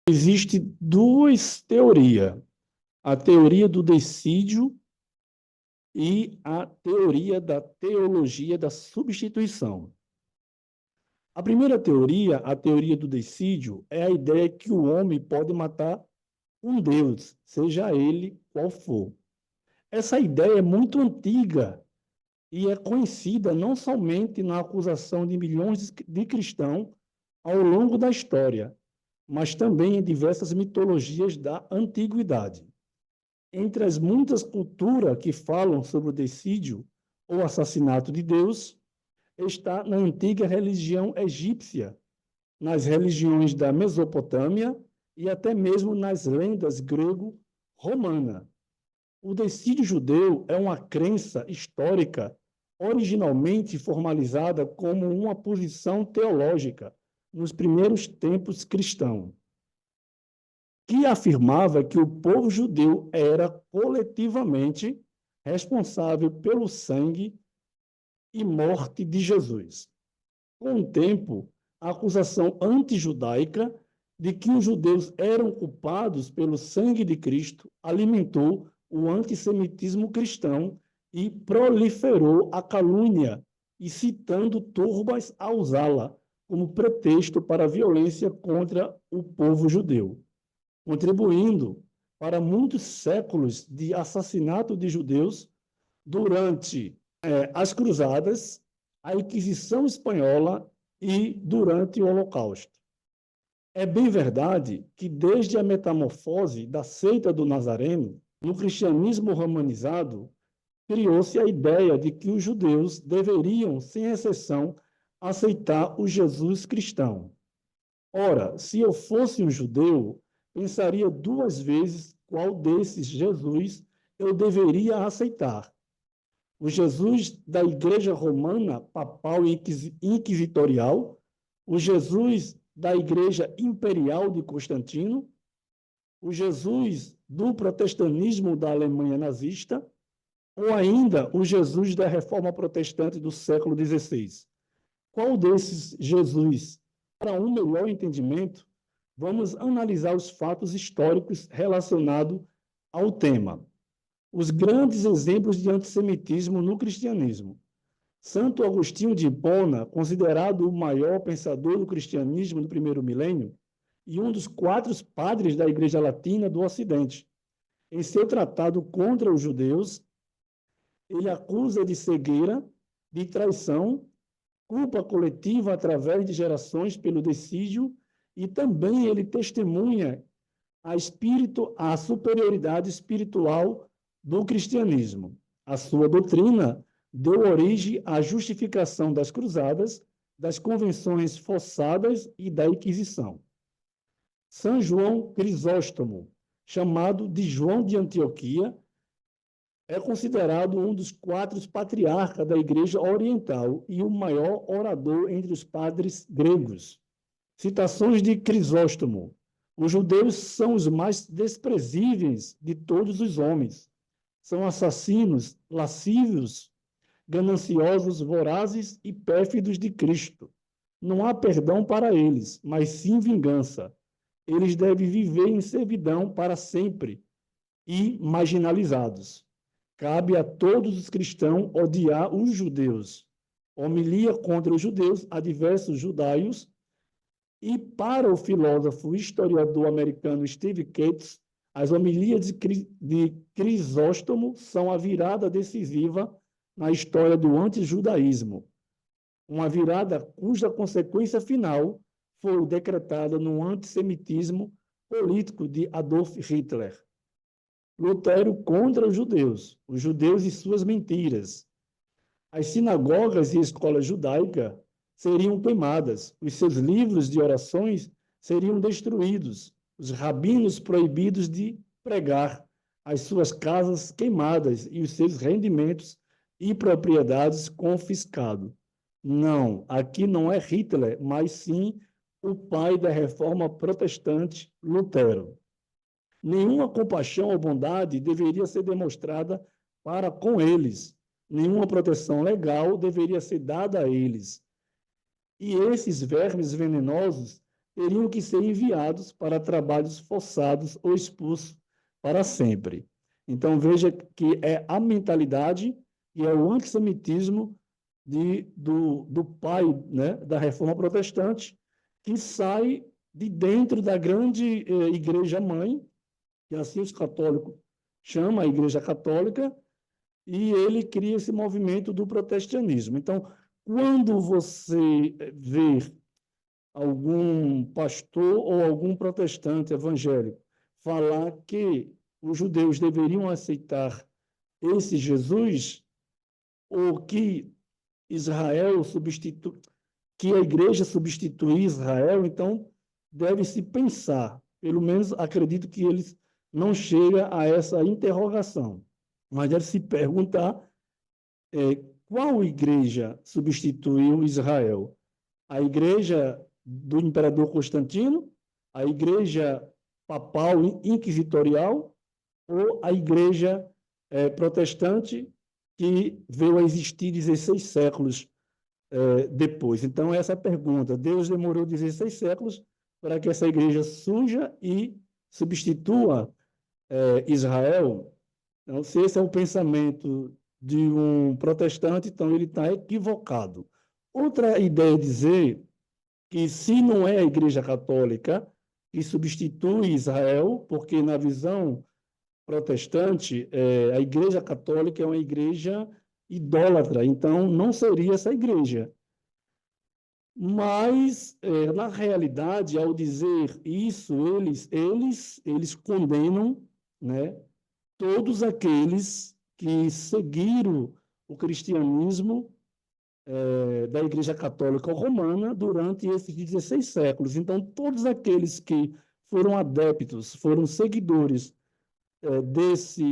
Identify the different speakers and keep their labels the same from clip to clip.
Speaker 1: Existem duas teorias, a teoria do dissídio e a teoria da teologia da substituição. A primeira teoria, a teoria do dissídio, é a ideia que o homem pode matar um Deus, seja ele qual for. Essa ideia é muito antiga e é conhecida não somente na acusação de milhões de cristãos ao longo da história, mas também em diversas mitologias da antiguidade. Entre as muitas culturas que falam sobre o dissídio ou assassinato de Deus, está na antiga religião egípcia, nas religiões da Mesopotâmia e até mesmo nas lendas grego-romana. O dissídio judeu é uma crença histórica originalmente formalizada como uma posição teológica nos primeiros tempos cristãos, que afirmava que o povo judeu era coletivamente responsável pelo sangue e morte de Jesus. Com o tempo, a acusação antijudaica de que os judeus eram culpados pelo sangue de Cristo alimentou o antissemitismo cristão e proliferou a calúnia, e citando turbas a usá-la como pretexto para a violência contra o povo judeu, contribuindo para muitos séculos de assassinato de judeus durante as Cruzadas, a Inquisição Espanhola e durante o Holocausto. É bem verdade que, desde a metamorfose da seita do Nazareno, no cristianismo romanizado, criou-se a ideia de que os judeus deveriam, sem exceção, aceitar o Jesus cristão. Ora, se eu fosse um judeu, pensaria duas vezes qual desses Jesus eu deveria aceitar. O Jesus da Igreja Romana, papal e inquisitorial, o Jesus da Igreja Imperial de Constantino, o Jesus do protestantismo da Alemanha nazista, ou ainda o Jesus da Reforma Protestante do século XVI. Qual desses Jesus? Para um melhor entendimento, vamos analisar os fatos históricos relacionados ao tema. Os grandes exemplos de antissemitismo no cristianismo. Santo Agostinho de Hipona, considerado o maior pensador do cristianismo do primeiro milênio e um dos 4 padres da Igreja Latina do Ocidente. Em seu tratado contra os judeus, ele acusa de cegueira, de traição, culpa coletiva através de gerações pelo dissídio, e também ele testemunha a superioridade espiritual do cristianismo. A sua doutrina deu origem à justificação das cruzadas, das convenções forçadas e da Inquisição. São João Crisóstomo, chamado de João de Antioquia, é considerado um dos 4 patriarcas da Igreja Oriental e o maior orador entre os padres gregos. Citações de Crisóstomo. Os judeus são os mais desprezíveis de todos os homens. São assassinos, lascívios, gananciosos, vorazes e pérfidos de Cristo. Não há perdão para eles, mas sim vingança. Eles devem viver em servidão para sempre e marginalizados. Cabe a todos os cristãos odiar os judeus. Homilia contra os judeus a diversos judaicos. E para o filósofo e historiador americano Steve Katz, as homilias de Crisóstomo são a virada decisiva na história do antijudaísmo, uma virada cuja consequência final foi decretada no antissemitismo político de Adolf Hitler. Lutero contra os judeus e suas mentiras. As sinagogas e escolas judaicas seriam queimadas, os seus livros de orações seriam destruídos, os rabinos proibidos de pregar, as suas casas queimadas e os seus rendimentos e propriedades confiscados. Não, aqui não é Hitler, mas sim o pai da reforma protestante, Lutero. Nenhuma compaixão ou bondade deveria ser demonstrada para com eles. Nenhuma proteção legal deveria ser dada a eles. E esses vermes venenosos teriam que ser enviados para trabalhos forçados ou expulsos para sempre. Então, veja que é a mentalidade e é o antissemitismo do pai, né, da reforma protestante, que sai de dentro da grande igreja mãe, que assim os católicos chamam a igreja católica, e ele cria esse movimento do protestantismo. Então, quando você vê algum pastor ou algum protestante evangélico falar que os judeus deveriam aceitar esse Jesus, ou que Israel substitui, que a igreja substitui Israel, então deve-se pensar, pelo menos acredito que eles não chegam a essa interrogação, mas deve se perguntar qual igreja substituiu Israel? A igreja do imperador Constantino, a igreja papal inquisitorial ou a igreja protestante que veio a existir 16 séculos depois. Então, essa é a pergunta. Deus demorou 16 séculos para que essa igreja surja e substitua Israel. Então, se esse é o pensamento de um protestante, então ele está equivocado. Outra ideia é dizer que se não é a Igreja Católica que substitui Israel, porque na visão protestante, a Igreja Católica é uma igreja idólatra, então não seria essa igreja. Mas, na realidade, ao dizer isso, eles condenam, né, todos aqueles que seguiram o cristianismo da Igreja Católica Romana durante esses 16 séculos. Então, todos aqueles que foram adeptos, foram seguidores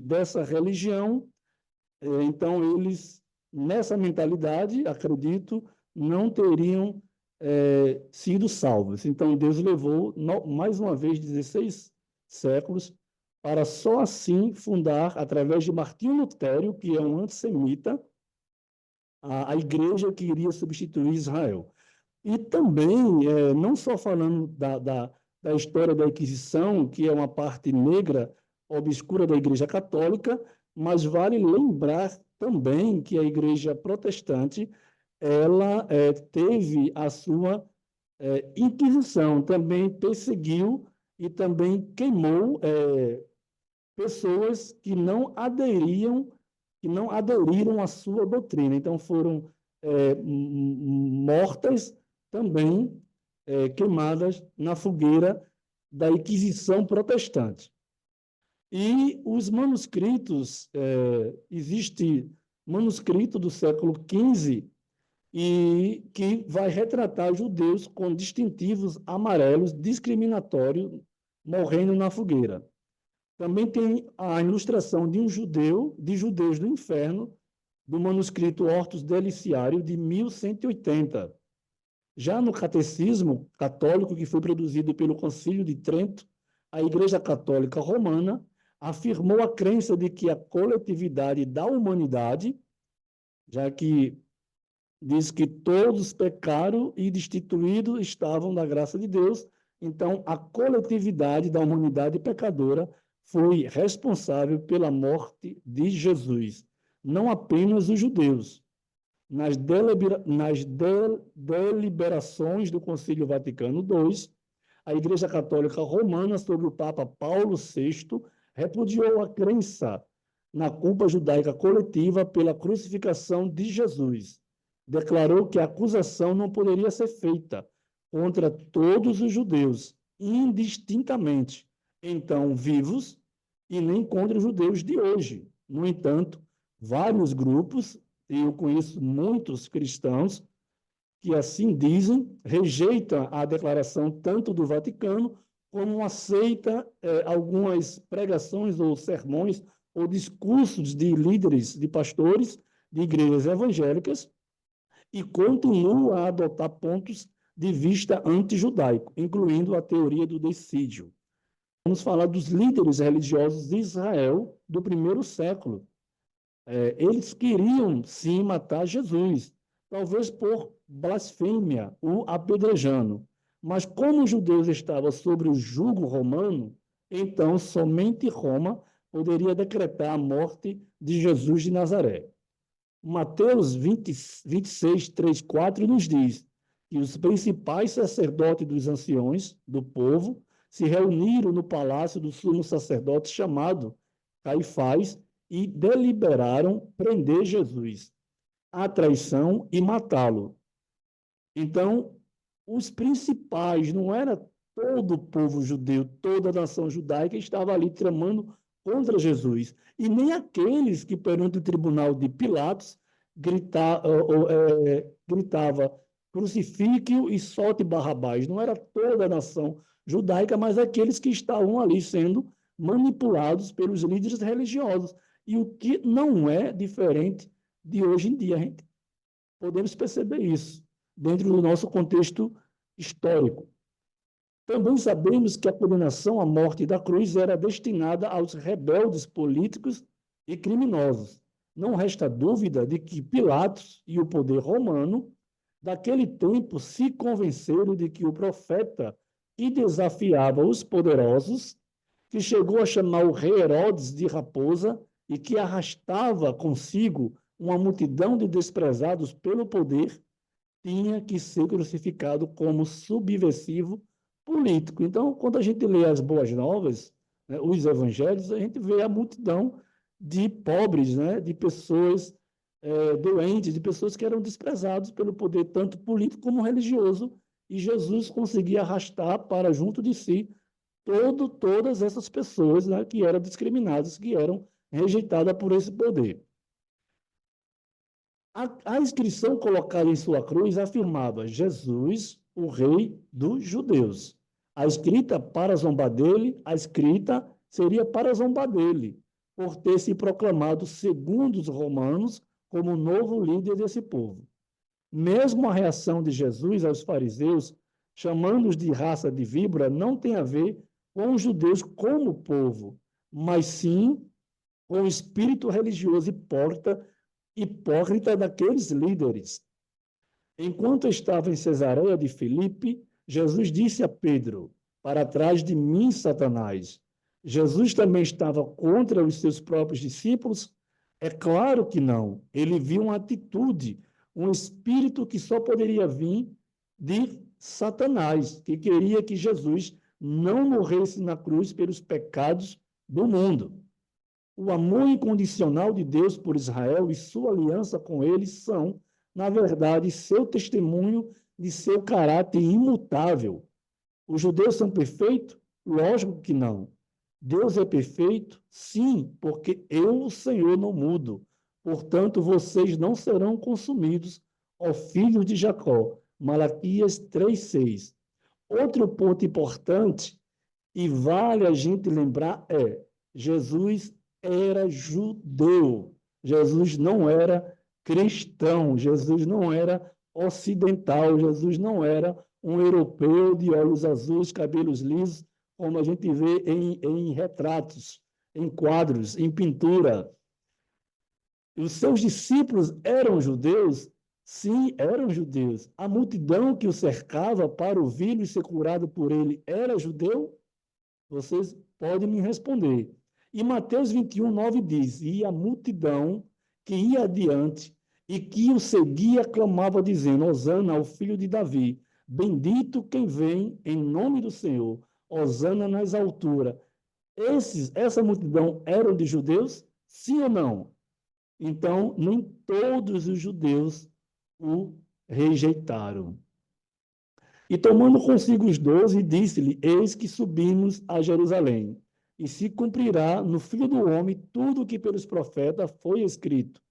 Speaker 1: dessa religião, então eles, nessa mentalidade, acredito, não teriam sido salvos. Então, Deus levou, mais uma vez, 16 séculos para só assim fundar, através de Martinho Lutero, que é um antissemita, a igreja que iria substituir Israel. E também, não só falando da história da Inquisição, que é uma parte negra, obscura da Igreja Católica, mas vale lembrar também que a Igreja Protestante ela teve a sua Inquisição, também perseguiu e também queimou pessoas que não aderiram à sua doutrina. Então, foram mortas também, queimadas na fogueira da Inquisição protestante. E os manuscritos, existe manuscrito do século XV, e que vai retratar judeus com distintivos amarelos discriminatórios morrendo na fogueira. Também tem a ilustração de de judeus do inferno, do manuscrito Hortus Deliciário, de 1180. Já no Catecismo Católico, que foi produzido pelo Concílio de Trento, a Igreja Católica Romana afirmou a crença de que a coletividade da humanidade, já que diz que todos pecaram e destituídos estavam da graça de Deus, então a coletividade da humanidade pecadora foi responsável pela morte de Jesus, não apenas os judeus. Nas deliberações do Concílio Vaticano II, a Igreja Católica Romana, sob o Papa Paulo VI, repudiou a crença na culpa judaica coletiva pela crucificação de Jesus. Declarou que a acusação não poderia ser feita contra todos os judeus, indistintamente, então vivos, e nem contra os judeus de hoje. No entanto, vários grupos, e eu conheço muitos cristãos, que assim dizem, rejeitam a declaração tanto do Vaticano, como aceita algumas pregações ou sermões ou discursos de líderes, de pastores de igrejas evangélicas, e continuam a adotar pontos de vista antijudaico, incluindo a teoria do decídio. Vamos falar dos líderes religiosos de Israel do primeiro século. Eles queriam, sim, matar Jesus, talvez por blasfêmia, o apedrejando. Mas como os judeus estavam sobre o jugo romano, então somente Roma poderia decretar a morte de Jesus de Nazaré. Mateus 26, 3, 4 nos diz que os principais sacerdotes dos anciões do povo se reuniram no palácio do sumo sacerdote chamado Caifás e deliberaram prender Jesus, à traição e matá-lo. Então, os principais, não era todo o povo judeu, toda a nação judaica estava ali tramando contra Jesus, e nem aqueles que perante o tribunal de Pilatos gritava crucifique-o e solte Barrabás. Não era toda a nação judaica, mas aqueles que estavam ali sendo manipulados pelos líderes religiosos. E o que não é diferente de hoje em dia, gente. Podemos perceber isso dentro do nosso contexto histórico. Também sabemos que a condenação à morte da cruz era destinada aos rebeldes políticos e criminosos. Não resta dúvida de que Pilatos e o poder romano daquele tempo se convenceram de que o profeta que desafiava os poderosos, que chegou a chamar o rei Herodes de raposa e que arrastava consigo uma multidão de desprezados pelo poder, tinha que ser crucificado como subversivo político. Então, quando a gente lê as Boas Novas, né, os evangelhos, a gente vê a multidão de pobres, né, de pessoas doentes, de pessoas que eram desprezados pelo poder tanto político como religioso, e Jesus conseguia arrastar para junto de si todas essas pessoas, né, que eram discriminadas, que eram rejeitadas por esse poder. A inscrição colocada em sua cruz afirmava Jesus, o rei dos judeus. A escrita para zombar dele, a escrita seria para zombar dele, por ter se proclamado, segundo os romanos, como novo líder desse povo. Mesmo a reação de Jesus aos fariseus, chamando-os de raça de víbora, não tem a ver com os judeus como povo, mas sim com o espírito religioso hipócrita daqueles líderes. Enquanto estava em Cesareia de Filipe, Jesus disse a Pedro: para trás de mim, Satanás. Jesus também estava contra os seus próprios discípulos? É claro que não. Ele viu uma atitude, um espírito que só poderia vir de Satanás, que queria que Jesus não morresse na cruz pelos pecados do mundo. O amor incondicional de Deus por Israel e sua aliança com eles são, na verdade, seu testemunho de seu caráter imutável. Os judeus são perfeitos? Lógico que não. Deus é perfeito? Sim, porque eu, o Senhor, não mudo. Portanto, vocês não serão consumidos, ó filhos de Jacó. Malaquias 3:6. Outro ponto importante, e vale a gente lembrar, Jesus era judeu. Jesus não era cristão. Jesus não era ocidental. Jesus não era um europeu de olhos azuis, cabelos lisos, como a gente vê em retratos, em quadros, em pintura. Os seus discípulos eram judeus? Sim, eram judeus. A multidão que o cercava para ouvi-lo e ser curado por ele era judeu? Vocês podem me responder. E Mateus 21:9 diz: e a multidão que ia adiante e que o seguia clamava, dizendo: Hosana ao filho de Davi, bendito quem vem em nome do Senhor, Hosana nas alturas. Essa multidão eram de judeus? Sim ou não? Então, nem todos os judeus o rejeitaram. E tomando consigo os 12, disse-lhe: eis que subimos a Jerusalém, e se cumprirá no Filho do Homem tudo o que pelos profetas foi escrito,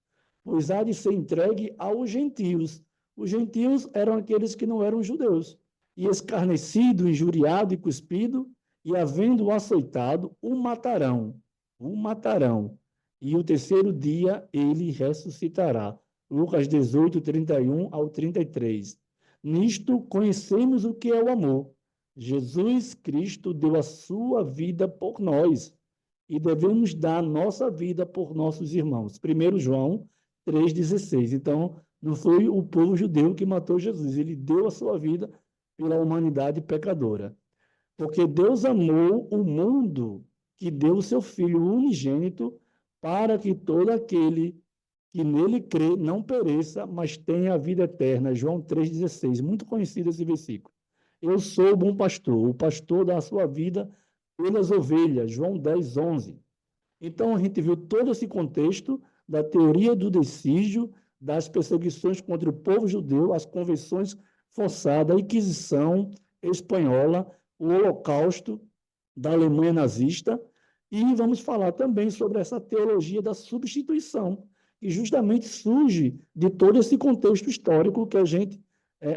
Speaker 1: pois há de ser entregue aos gentios. Os gentios eram aqueles que não eram judeus. E escarnecido, injuriado e cuspido, e havendo-o açoitado, o matarão. O matarão. E o terceiro dia ele ressuscitará. Lucas 18, 31 ao 33. Nisto conhecemos o que é o amor. Jesus Cristo deu a sua vida por nós e devemos dar a nossa vida por nossos irmãos. 1 João 3,16. Então, não foi o povo judeu que matou Jesus, ele deu a sua vida pela humanidade pecadora. Porque Deus amou o mundo que deu o seu Filho unigênito para que todo aquele que nele crê não pereça, mas tenha a vida eterna. João 3,16. Muito conhecido esse versículo. Eu sou o bom pastor, o pastor dá a sua vida pelas ovelhas. João 10:11. Então, a gente viu todo esse contexto da teoria do dissídio, das perseguições contra o povo judeu, as conversões forçadas, a Inquisição espanhola, o Holocausto da Alemanha nazista, e vamos falar também sobre essa teologia da substituição, que justamente surge de todo esse contexto histórico que a gente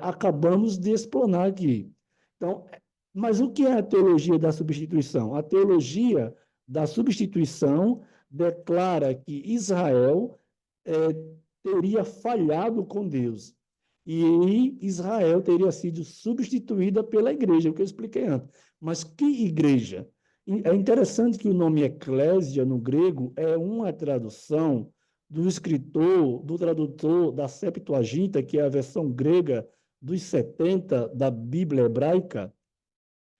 Speaker 1: acabamos de explanar aqui. Então, mas o que é a teologia da substituição? A teologia da substituição declara que Israel teria falhado com Deus e Israel teria sido substituída pela igreja, o que eu expliquei antes. Mas que igreja? É interessante que o nome eclésia no grego é uma tradução do escritor, do tradutor da Septuaginta, que é a versão grega dos 70 da Bíblia hebraica.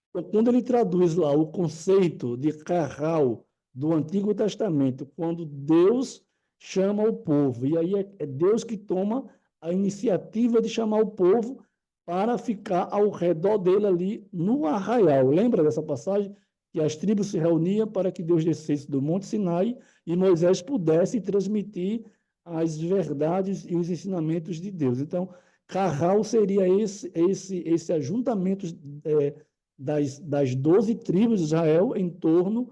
Speaker 1: Então, quando ele traduz lá o conceito de carral do Antigo Testamento, quando Deus chama o povo, e aí é Deus que toma a iniciativa de chamar o povo para ficar ao redor dele ali no arraial. Lembra dessa passagem? Que as tribos se reuniam para que Deus descesse do Monte Sinai e Moisés pudesse transmitir as verdades e os ensinamentos de Deus. Então, carral seria esse ajuntamento das 12 tribos de Israel em torno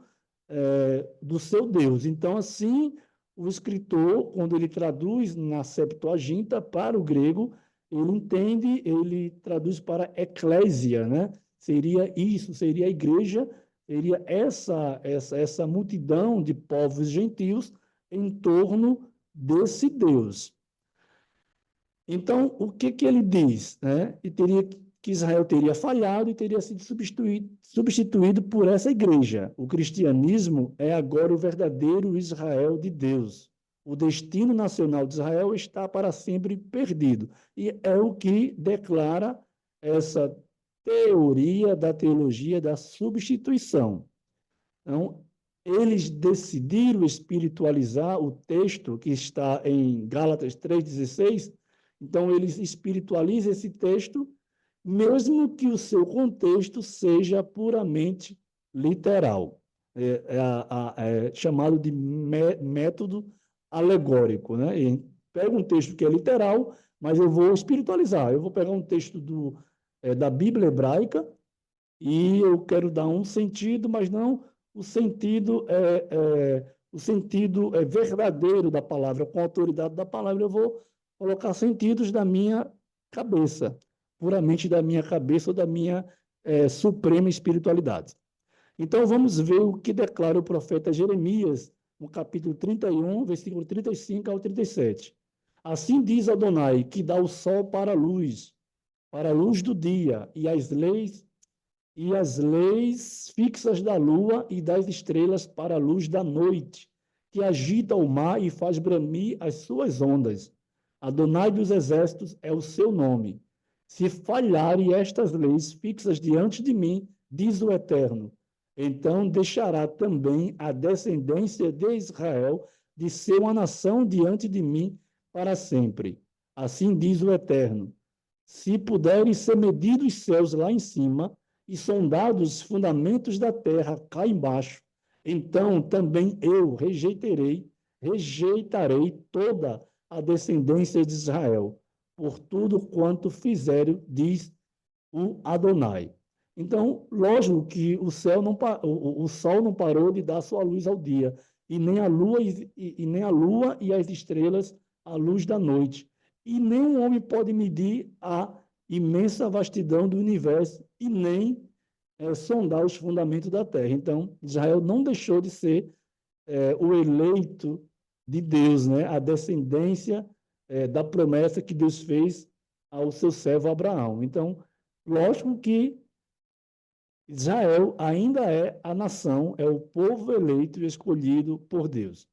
Speaker 1: do seu Deus. Então, assim, o escritor, quando ele traduz na Septuaginta para o grego, ele entende, ele traduz para eclésia, né? Seria isso, seria a igreja, seria essa multidão de povos gentios em torno desse Deus. Então, o que ele diz? Né? Que Israel teria falhado e teria sido substituído por essa igreja. O cristianismo é agora o verdadeiro Israel de Deus. O destino nacional de Israel está para sempre perdido. E é o que declara essa teoria da teologia da substituição. Então, eles decidiram espiritualizar o texto que está em Gálatas 3,16. Então, eles espiritualizam esse texto, mesmo que o seu contexto seja puramente literal. É chamado de método alegórico, né? E pega um texto que é literal, mas eu vou espiritualizar. Eu vou pegar um texto da Bíblia hebraica e eu quero dar um sentido, mas não o sentido verdadeiro da palavra, com a autoridade da palavra. Eu vou colocar sentidos da minha cabeça, puramente da minha cabeça ou da minha suprema espiritualidade. Então, vamos ver o que declara o profeta Jeremias, no capítulo 31, versículo 35 ao 37. Assim diz Adonai, que dá o sol para a luz do dia, e as leis fixas da lua e das estrelas para a luz da noite, que agita o mar e faz bramir as suas ondas. Adonai dos exércitos é o seu nome. Se falharem estas leis fixas diante de mim, diz o Eterno, então deixará também a descendência de Israel de ser uma nação diante de mim para sempre. Assim diz o Eterno. Se puderem ser medidos os céus lá em cima e sondados os fundamentos da terra cá embaixo, então também eu rejeitarei toda a descendência de Israel, por tudo quanto fizeram, diz o Adonai. Então, lógico que o sol não parou de dar sua luz ao dia, e nem a lua e as estrelas a luz da noite. E nenhum homem pode medir a imensa vastidão do universo e nem sondar os fundamentos da terra. Então, Israel não deixou de ser o eleito de Deus, né? A descendência da promessa que Deus fez ao seu servo Abraão. Então, lógico que Israel ainda é a nação, é o povo eleito e escolhido por Deus.